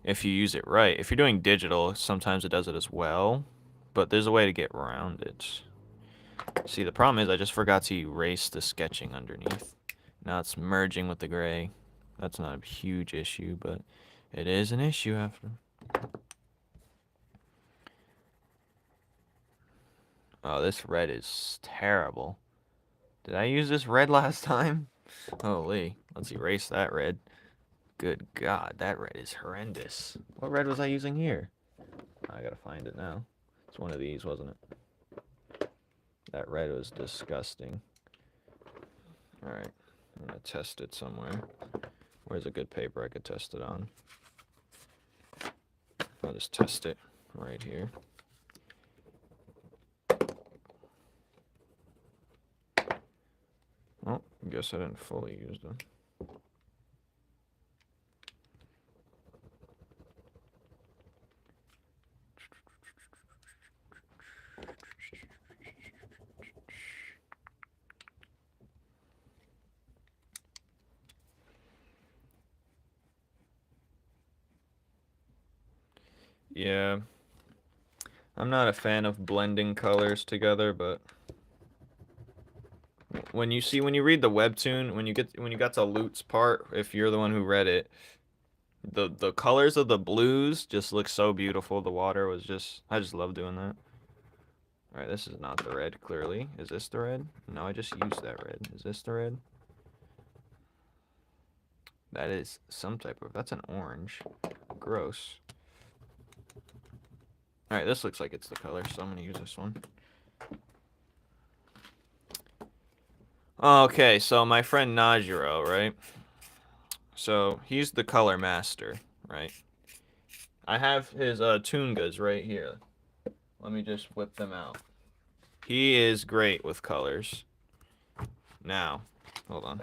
S1: if you use it right, if you're doing digital, sometimes it does it as well. But there's a way to get around it. See, the problem is I just forgot to erase the sketching underneath. Now it's merging with the gray. That's not a huge issue, but it is an issue after. Oh, this red is terrible. Did I use this red last time? Holy, let's erase that red. Good God, that red is horrendous. What red was I using here? I gotta find it now. It's one of these, wasn't it? That red was disgusting. Alright, I'm gonna test it somewhere. Where's a good paper I could test it on? I'll just test it right here. Oh, I guess I didn't fully use them. Yeah. I'm not a fan of blending colors together, but when you read the webtoon, when you got to Lut's part, if you're the one who read it, the colors of the blues just look so beautiful. The water was just, I just love doing that. Alright, this is not the red, clearly. Is this the red? No, I just used that red. Is this the red? That is some type of, that's an orange. Gross. Alright, this looks like it's the color, so I'm gonna use this one. Okay, so my friend Najiro, right? So, he's the color master, right? I have his Toongas right here. Let me just whip them out. He is great with colors. Now, hold on.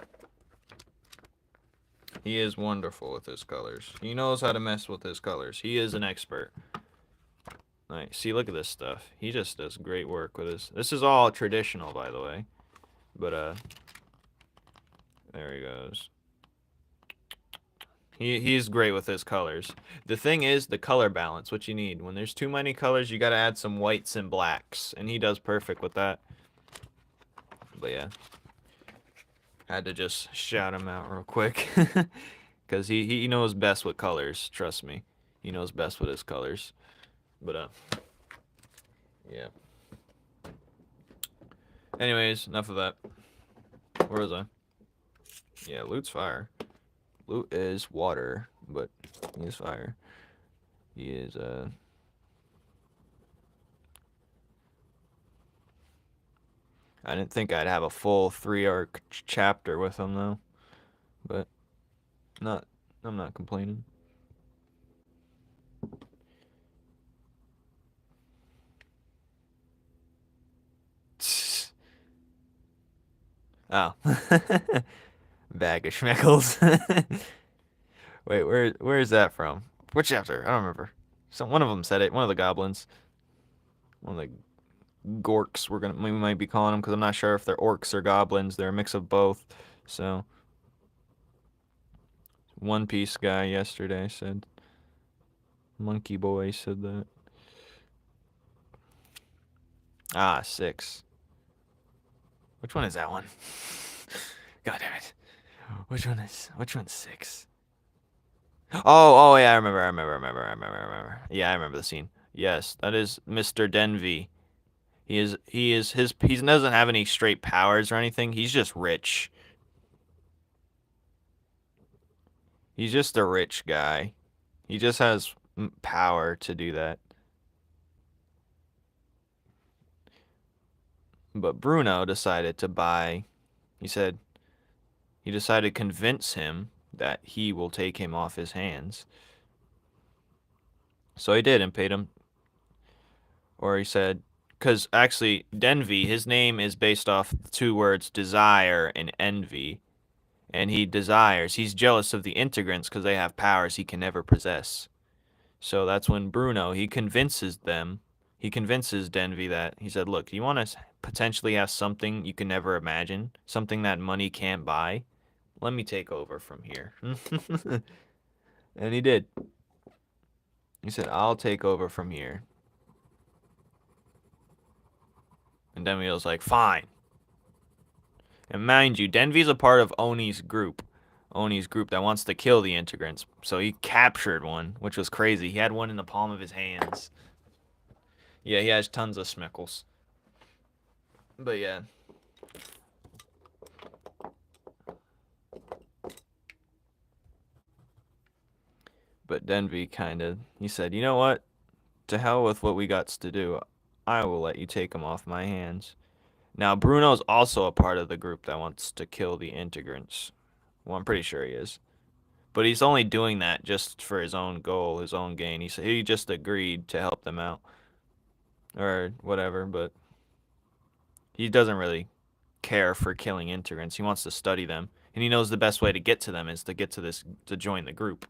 S1: He is wonderful with his colors. He knows how to mess with his colors. He is an expert. Alright, see, look at this stuff. He just does great work with his. This is all traditional, by the way. But, There he goes. He's great with his colors. The thing is, the color balance, what you need. When there's too many colors, you gotta add some whites and blacks. And he does perfect with that. But yeah. Had to just shout him out real quick. Because he knows best with colors, trust me. He knows best with his colors. But, yeah. Anyways, enough of that. Where was I? Yeah, loot's fire. Loot is water, but he is fire. He is, I didn't think I'd have a full 3-arc chapter with him, though. But, I'm not complaining. Oh. Bag of schmeckles. Wait, where is that from? What chapter? I don't remember. One of them said it. One of the goblins. One of the gorks. We might be calling them because I'm not sure if they're orcs or goblins. They're a mix of both. So, One Piece guy yesterday said. Monkey Boy said that. Ah, 6. Which one is that one? God damn it. Which one's 6? Oh, yeah, I remember. Yeah, I remember the scene. Yes, that is Mr. Denvy. He doesn't have any straight powers or anything. He's just rich. He's just a rich guy. He just has power to do that. But Bruno decided to buy. He said he decided to convince him that he will take him off his hands. So he did and paid him. Or he said, because actually Denvy, his name is based off the 2 words desire and envy. And he's jealous of the integrants because they have powers he can never possess. So that's when Bruno, he convinces Denvy that, he said, look, you want to potentially have something you can never imagine? Something that money can't buy? Let me take over from here. And he did. He said, I'll take over from here. And Denvy was like, fine. And mind you, Denvy's a part of Oni's group. Oni's group that wants to kill the integrants. So he captured one, which was crazy. He had one in the palm of his hands. Yeah, he has tons of schmeckles. But yeah. But Denvy he said, you know what? To hell with what we got to do. I will let you take him off my hands. Now, Bruno's also a part of the group that wants to kill the integrants. Well, I'm pretty sure he is. But he's only doing that just for his own goal, his own gain. He just agreed to help them out. Or whatever, but he doesn't really care for killing integrants. He wants to study them. And he knows the best way to get to them is to get to join the group.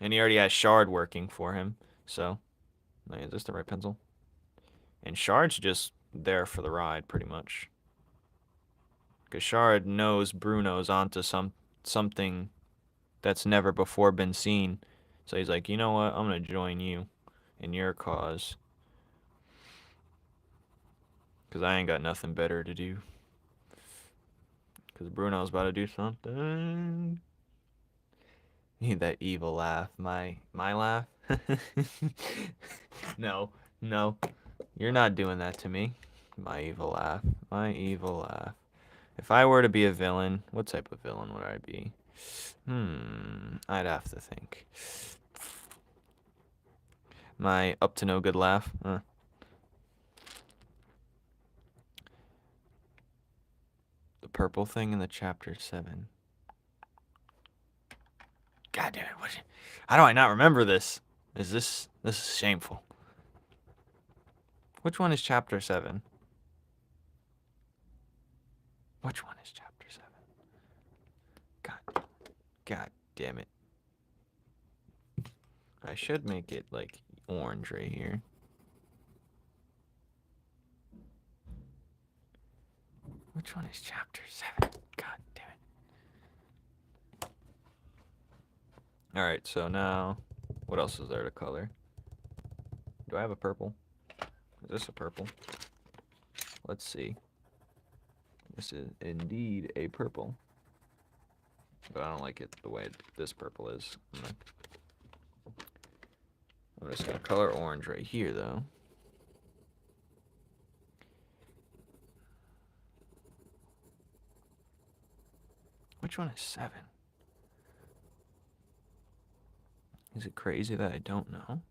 S1: And he already has Shard working for him. So, is this the right pencil? And Shard's just there for the ride, pretty much. Because Shard knows Bruno's onto something that's never before been seen. So he's like, you know what? I'm going to join you in your cause. Because I ain't got nothing better to do. Because Bruno's about to do something. That evil laugh. My laugh? No. You're not doing that to me. My evil laugh. My evil laugh. If I were to be a villain, what type of villain would I be? I'd have to think. My up to no good laugh? The purple thing in the chapter 7. God damn it, how do I not remember this? This is shameful. Which one is chapter 7? Which one is chapter 7? God damn it. I should make it like orange right here. Which one is chapter 7? God damn it. Alright, so now, what else is there to color? Do I have a purple? Is this a purple? Let's see. This is indeed a purple. But I don't like it the way this purple is. I'm just gonna color orange right here, though. Which one is 7? Is it crazy that I don't know?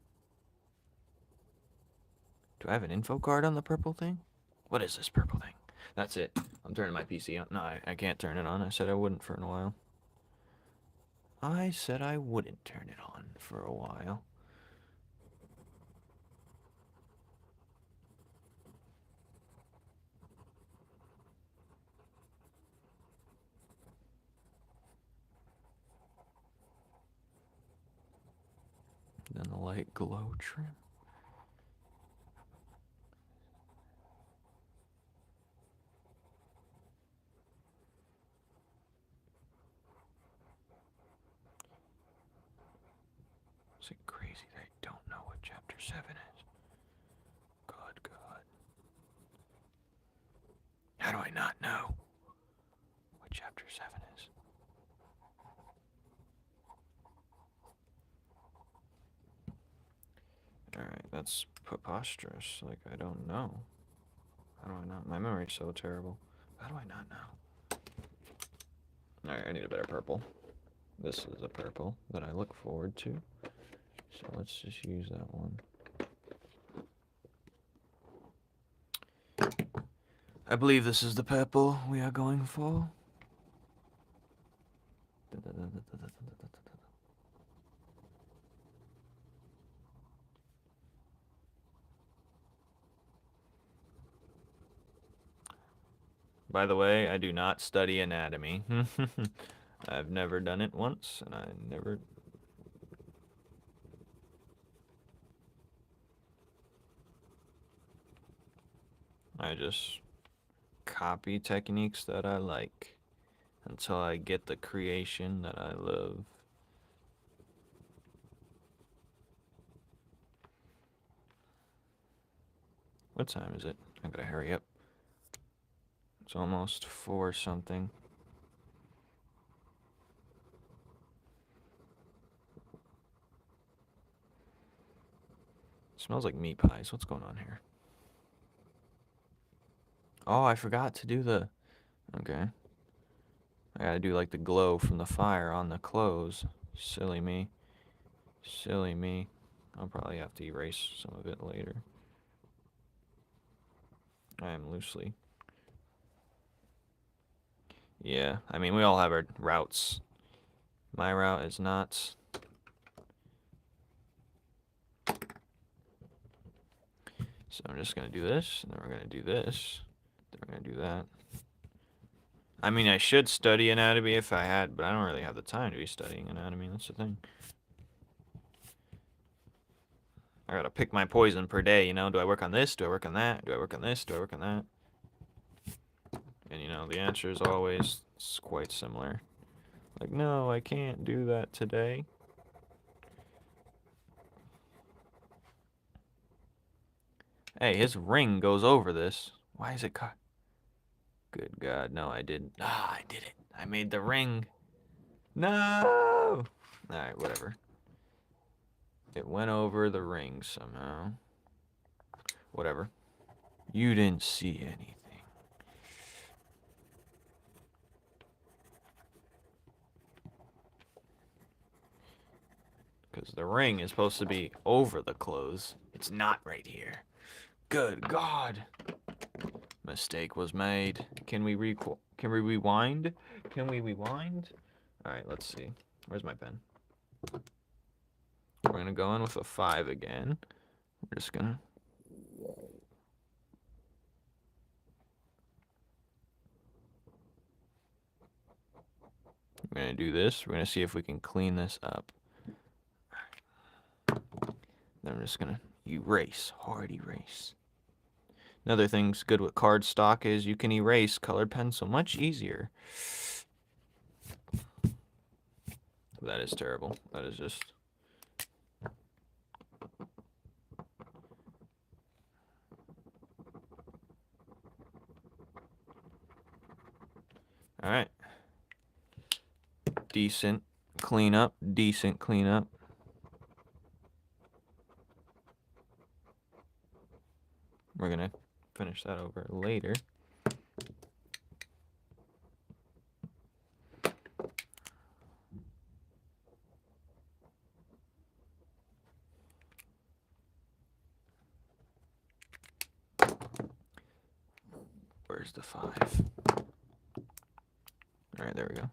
S1: Do I have an info card on the purple thing? What is this purple thing? That's it. I'm turning my PC on. No, I can't turn it on. I said I wouldn't for a while. I said I wouldn't turn it on for a while. Then the light glow trim. Is it crazy that I don't know what chapter 7 is? Good God. How do I not know what chapter 7 is? Alright, that's preposterous. Like, I don't know. How do I not? My memory's so terrible. How do I not know? Alright, I need a better purple. This is a purple that I look forward to. So let's just use that one. I believe this is the purple we are going for. By the way, I do not study anatomy. I've never done it once, and I just copy techniques that I like until I get the creation that I love. What time is it? I gotta hurry up. It's almost 4 something. It smells like meat pies. What's going on here? Oh, I forgot to do the... Okay. I gotta do like the glow from the fire on the clothes. Silly me. Silly me. I'll probably have to erase some of it later. I am loosely. Yeah, I mean, we all have our routes. My route is not... So I'm just gonna do this, and then we're gonna do this, then we're gonna do that. I mean, I should study anatomy if I had, but I don't really have the time to be studying anatomy, that's the thing. I gotta pick my poison per day, you know? Do I work on this? Do I work on that? Do I work on this? Do I work on that? And, you know, the answer is always quite similar. Like, no, I can't do that today. Hey, his ring goes over this. Why is it cut? Good God, no, I didn't. Ah, I did it. I made the ring. No! Alright, whatever. It went over the ring somehow. Whatever. You didn't see anything. Because the ring is supposed to be over the clothes. It's not right here. Good God. Mistake was made. Can we rewind? Can we rewind? Alright, let's see. Where's my pen? We're gonna go in with a 5 again. We're just gonna... We're gonna do this. We're gonna see if we can clean this up. Then I'm just gonna erase. Hard erase. Another thing's good with cardstock is you can erase colored pencil much easier. That is terrible. That is just... Alright. Decent cleanup. Decent cleanup. We're gonna finish that over later. Where's the 5? Alright, there we go.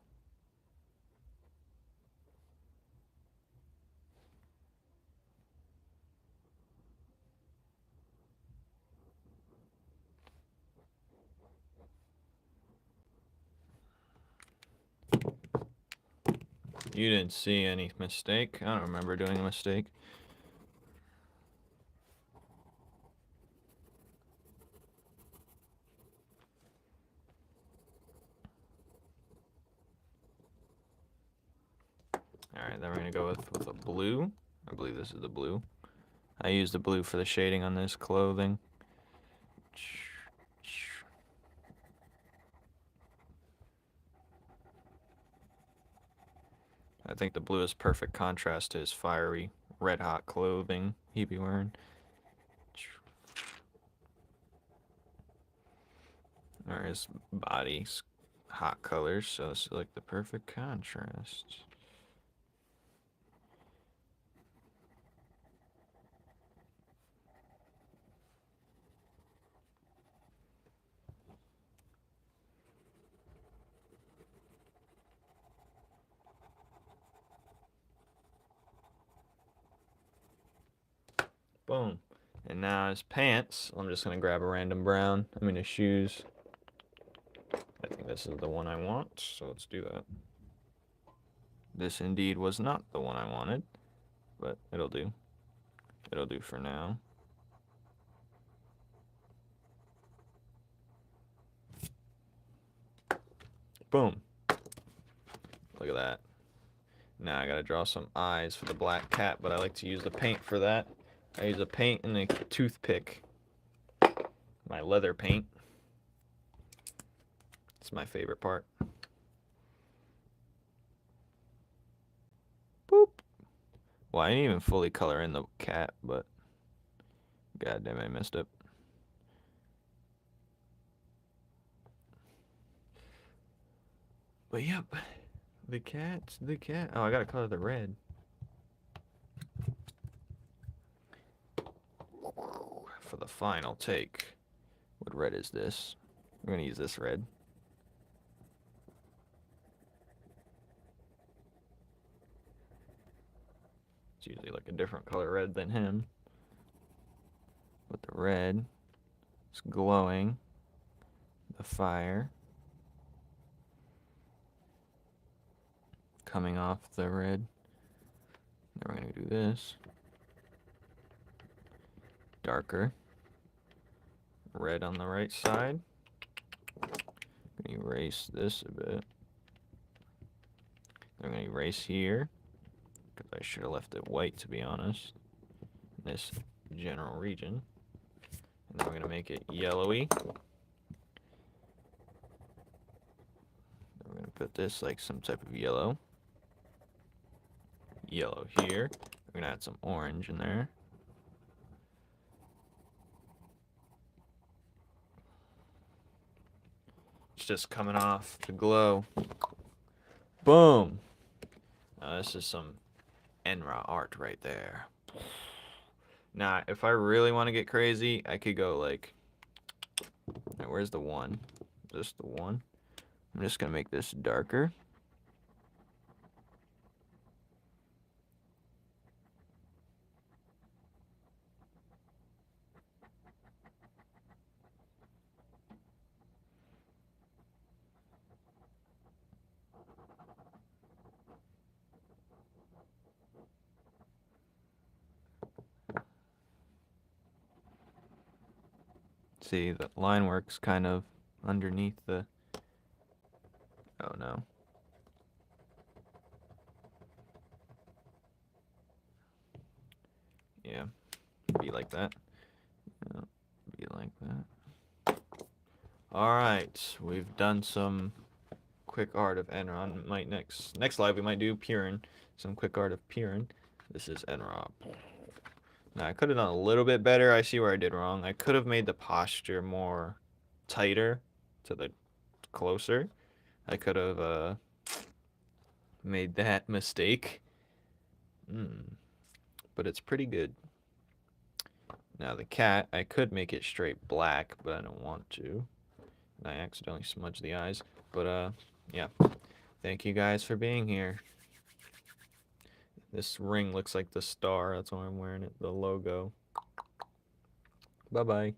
S1: You didn't see any mistake. I don't remember doing a mistake. Alright, then we're going to go with a blue. I believe this is the blue. I use the blue for the shading on this clothing. I think the blue is perfect contrast to his fiery, red-hot clothing he'd be wearing. Or his body's hot colors, so this is like the perfect contrast. Boom. And now his pants, I'm just going to grab a random brown. I mean his shoes. I think this is the one I want, so let's do that. This indeed was not the one I wanted, but it'll do. It'll do for now. Boom. Look at that. Now I gotta draw some eyes for the black cat, but I like to use the paint for that. I use a paint and a toothpick. My leather paint. It's my favorite part. Boop. Well, I didn't even fully color in the cat, but god damn, I messed up. But yep, the cat. Oh, I gotta color the red. For the final take. What red is this? We're gonna use this red. It's usually like a different color red than him. But the red is glowing. The fire coming off the red. Then we're gonna do this. Darker. Red on the right side. I'm gonna erase this a bit. I'm gonna erase here, because I should have left it white, to be honest. This general region. And then we're gonna make it yellowy. Then we're gonna put this like some type of yellow. Yellow here. We're gonna add some orange in there. It's just coming off the glow. Boom! Now this is some EnRa art right there. Now, if I really want to get crazy, I could go like... Right, where's the 1? Is this the 1? I'm just gonna make this darker. See, the line works kind of underneath the... Oh no. Yeah, be like that. Yeah, be like that. Alright, we've done some quick art of EnRa. Might next live we might do Purin. Some quick art of Purin. This is EnRa. Now I could have done a little bit better. I see where I did wrong. I could have made the posture more tighter to the closer. I could have made that mistake. But it's pretty good. Now the cat, I could make it straight black, but I don't want to. I accidentally smudged the eyes. But yeah. Thank you guys for being here. This ring looks like the star. That's why I'm wearing it. The logo. Bye-bye.